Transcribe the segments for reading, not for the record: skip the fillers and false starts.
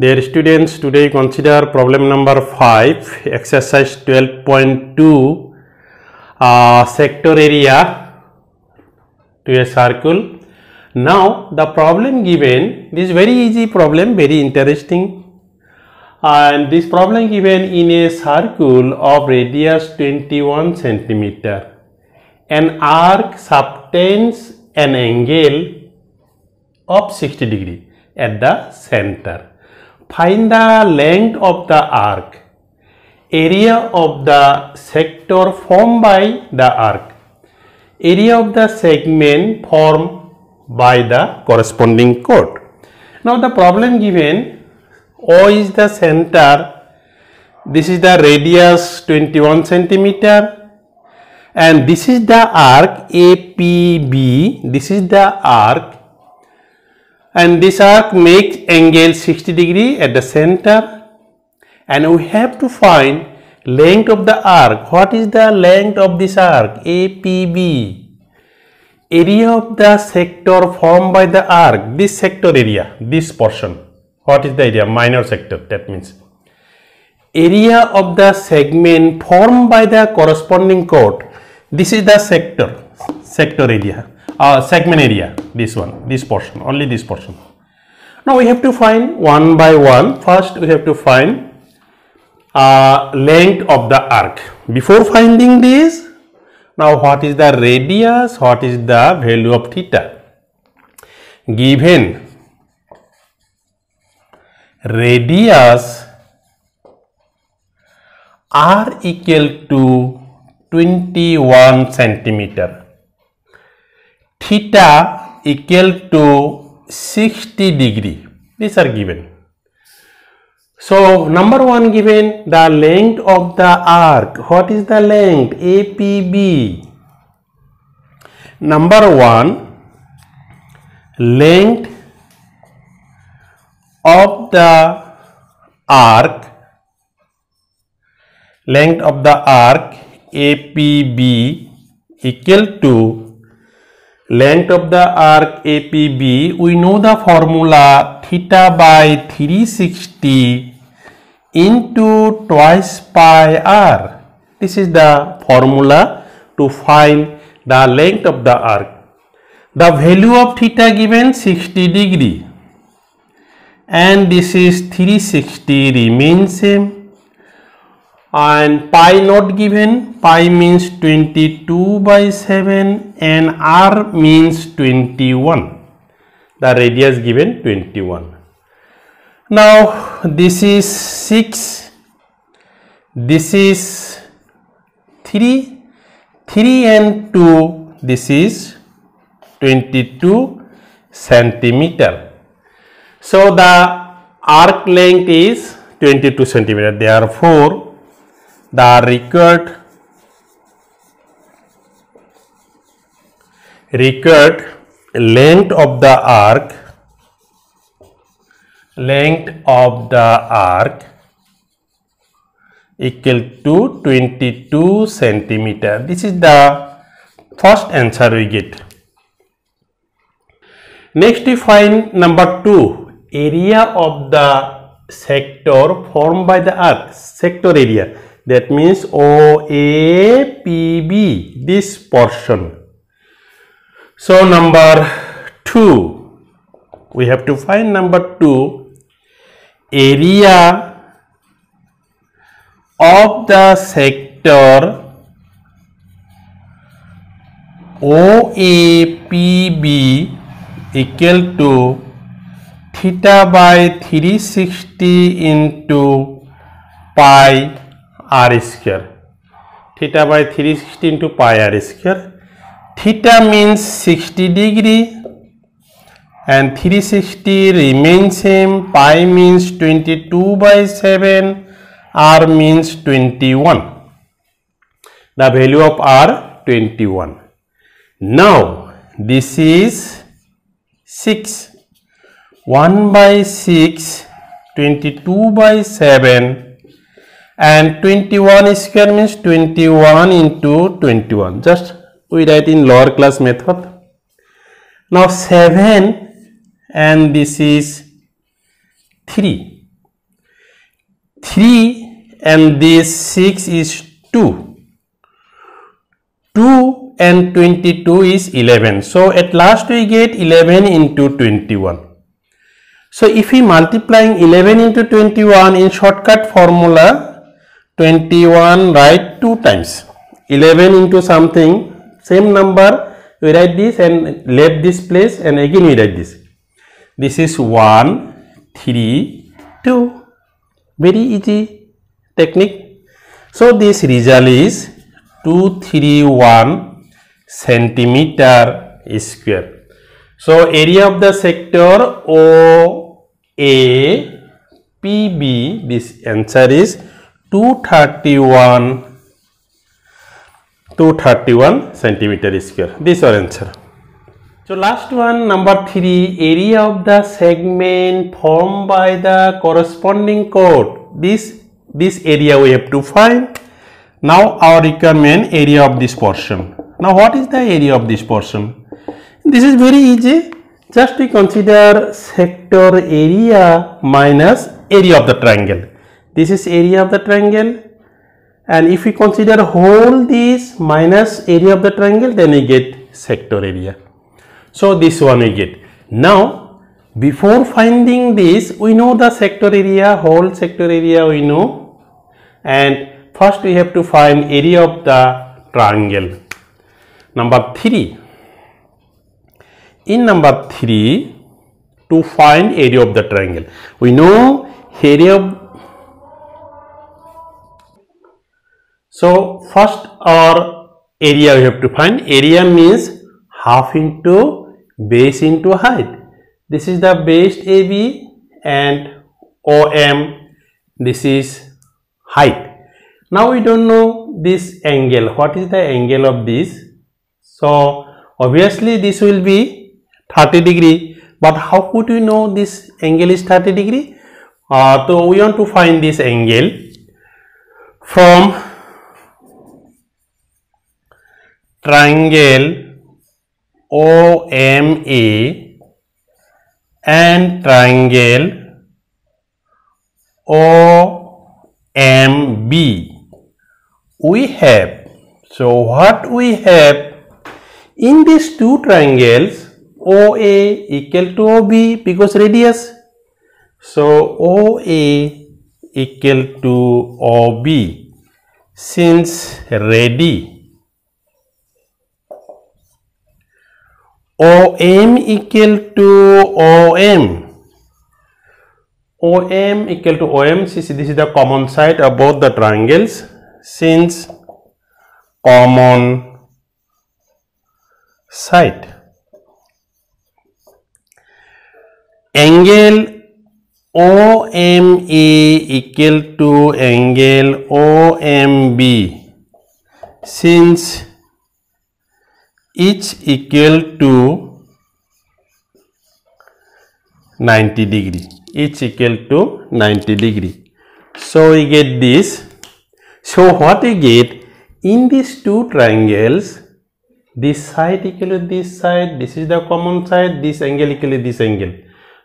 Dear students, today consider problem number 5, exercise 12.2, sector area to a circle. Now the problem given, this is very easy problem, very interesting, and this problem given in a circle of radius 21 centimeter. An arc subtends an angle of 60 degree at the center. Find the length of the arc, area of the sector formed by the arc, area of the segment formed by the corresponding chord. Now the problem given, O is the center, this is the radius 21 centimeter, and this is the arc APB, this is the arc, and this arc makes angle 60 degree at the center, and we have to find length of the arc. What is the length of this arc APB? Area of the sector formed by the arc, this sector area, this portion. What is the area? Minor sector, that means. Area of the segment formed by the corresponding chord. This is the sector area. Segment area, this one, this portion, only this portion. Now we have to find one by one. First we have to find length of the arc. Before finding this, now what is the radius, what is the value of theta? Given radius r equal to 21 centimeter. Theta equal to 60 degree. These are given. So number one given the length of the arc. What is the length? APB. Number one, length of the arc. Length of the arc APB equal to length of the arc APB, we know the formula theta by 360 into twice pi r. This is the formula to find the length of the arc. The value of theta given 60 degree, and this is 360 remains same, and pi not given. Pi means 22 by 7 and r means 21. The radius given 21. Now this is 6, this is 3 and 2, this is 22 centimeter. So the arc length is 22 centimeter. Therefore the required length of the arc equal to 22 centimeter. This is the first answer we get. Next we find number 2, area of the sector formed by the arc, sector area. That means OAPB, this portion. So number 2, we have to find number 2, area of the sector OAPB equal to theta by 360 into pi r square. Theta by 360 into pi r square. Theta means 60 degree and 360 remains same. Pi means 22 by 7. R means 21. The value of R 21. Now this is 6. 1 by 6, 22 by 7. And 21 square means 21 into 21. Just we write in lower class method. Now 7 and this is 3. 3 and this 6 is 2. 2 and 22 is 11. So at last we get 11 into 21. So if we multiplying 11 into 21 in shortcut formula, 21 write 2 times. 11 into something, same number, we write this and left this place and again we write this. This is 1, 3, 2. Very easy technique. So this result is 231 centimeter square. So area of the sector OAPB, this answer is 231 centimeter square. This is our answer. So last one, number 3, area of the segment formed by the corresponding chord. This area we have to find. Now our requirement, area of this portion. Now what is the area of this portion? This is very easy. Just we consider sector area minus area of the triangle. This is area of the triangle. And if we consider whole this minus area of the triangle, then we get sector area. So this one we get. Now before finding this, we know the sector area, whole sector area we know. And first we have to find area of the triangle. Number 3. In number 3, to find area of the triangle, we know area of. So first our area we have to find. Area means half into base into height. This is the base AB and OM. This is height. Now we don't know this angle. What is the angle of this? So obviously this will be 30 degree. But how could we know this angle is 30 degree? So we want to find this angle from triangle OMA and triangle OMB. We have, so what we have in these two triangles, OA equal to OB because radius. So OA equal to OB since radii. OM equal to OM. OM equal to OM, this is the common side of both the triangles. Since common side, angle OMA equal to angle OMB, since each equal to 90 degree, each equal to 90 degree. So we get this. So what we get in these two triangles, this side equal to this side, this is the common side, this angle equal to this angle.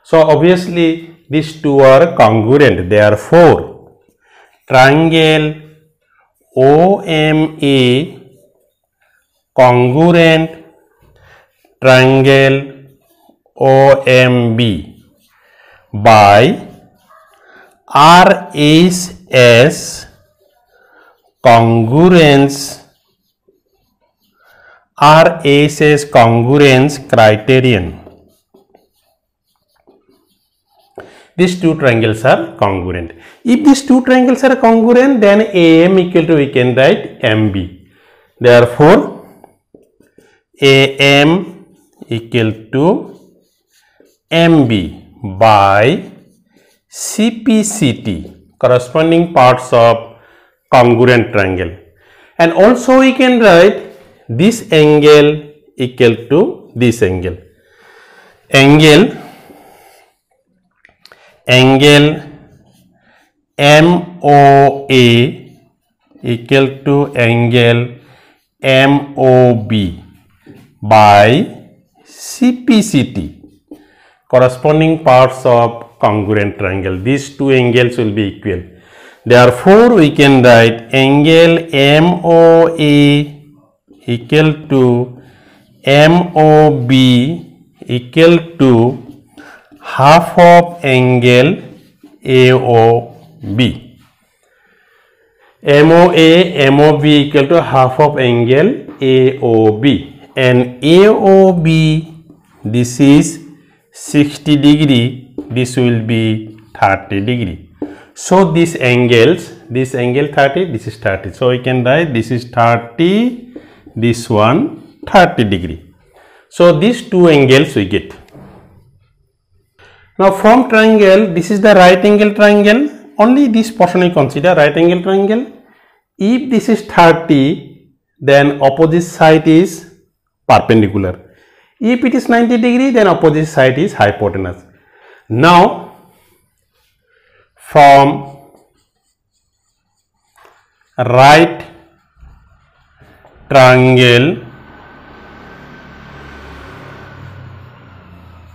So obviously these two are congruent. Therefore triangle OMA congruent triangle OMB by RHS congruence criterion. These two triangles are congruent. If these two triangles are congruent, then AM equal to, we can write MB. Therefore AM equal to MB by CPCT, corresponding parts of congruent triangle. And also we can write this angle equal to this angle. Angle MOA equal to angle MOB by CPCT, corresponding parts of congruent triangle. These two angles will be equal. Therefore, we can write angle MOA equal to MOB equal to half of angle AOB. MOA, MOB equal to half of angle AOB. And AOB, this is 60 degree, this will be 30 degree. So these angles, this angle 30, this is 30. So we can write this is 30, this one 30 degree. So these two angles we get. Now from triangle, this is the right angle triangle. Only this portion we consider right angle triangle. If this is 30, then opposite side is perpendicular. If it is 90 degree, then opposite side is hypotenuse. Now from right triangle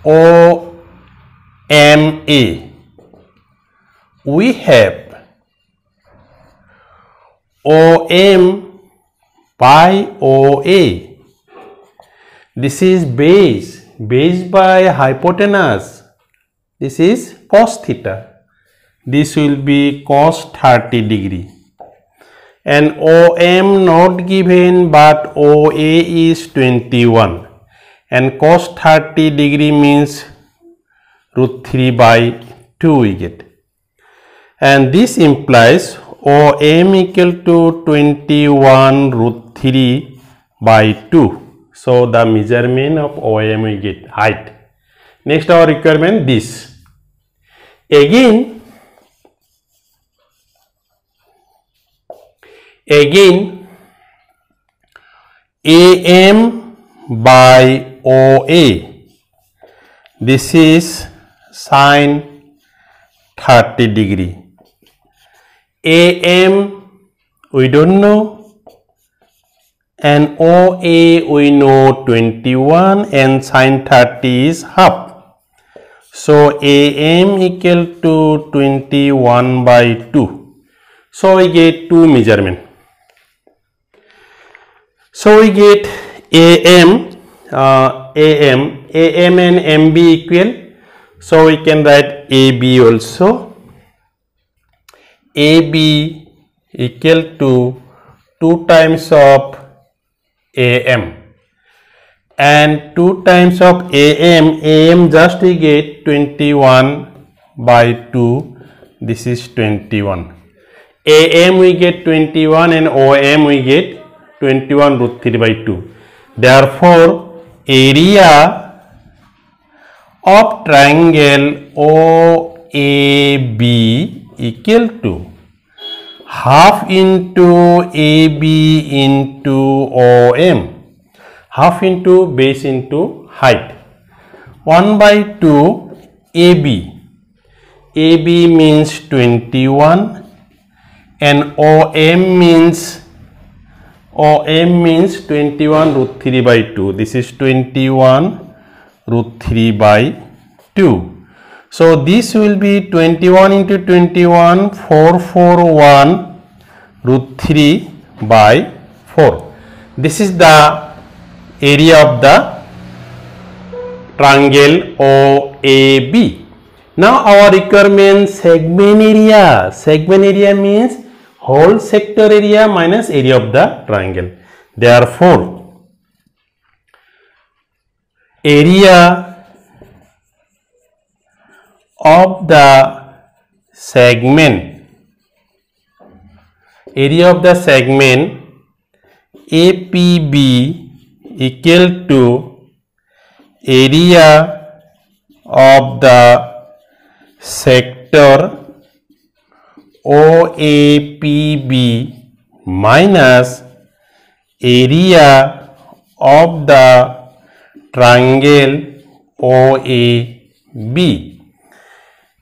OMA, we have OM by OA. This is base by hypotenuse. This is cos theta. This will be cos 30 degree. And OM not given, but OA is 21. And cos 30 degree means root 3 by 2 we get. And this implies OM equal to 21 root 3 by 2. So the measurement of OM we get height. Next our requirement this. Again AM by OA. This is sine 30 degree. AM we don't know, and OA we know 21, and sine 30 is half. So AM equal to 21 by 2. So we get two measurement. So we get AM and MB equal. So we can write AB also. AB equal to 2 times of AM, and 2 times of AM just we get 21 by 2, this is 21. AM we get 21 and OM we get 21 root 3 by 2. Therefore, area of triangle OAB equal to half into AB into OM, half into base into height, 1 by 2 AB. AB means 21 and OM means 21 root 3 by 2. This is 21 root 3 by 2. So this will be 21 into 21, 441 root 3 by 4. This is the area of the triangle OAB. Now our requirement segment area. Segment area means whole sector area minus area of the triangle. Therefore, area of the segment APB equal to area of the sector OAPB minus area of the triangle OAB.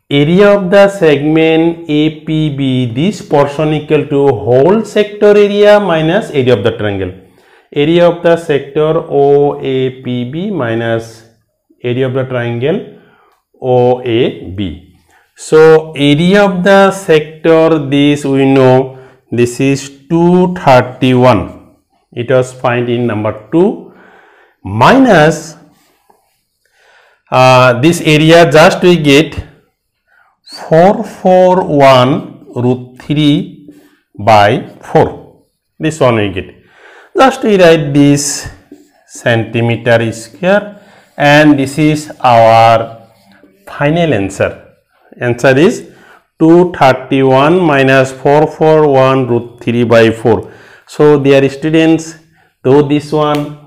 Area of the segment APB, this portion equal to whole sector area minus area of the triangle. Area of the sector OAPB minus area of the triangle OAB. So area of the sector, this we know, this is 231. It was find in number 2 minus this area, just we get 441 root 3 by 4. This one we get. Just we write this centimeter square, and this is our final answer. Answer is 231 minus 441 root 3 by 4. So dear students, do this one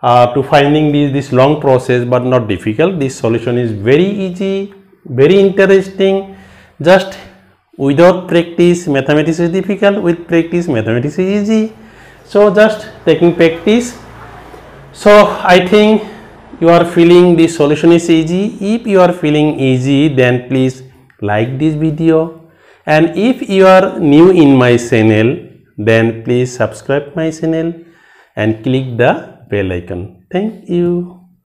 to finding this long process, but not difficult. This solution is very easy, very interesting. Just without practice, mathematics is difficult. With practice, mathematics is easy. So just taking practice. So I think you are feeling this solution is easy. If you are feeling easy, then please like this video, and if you are new in my channel, then please subscribe my channel and click the bell icon. Thank you.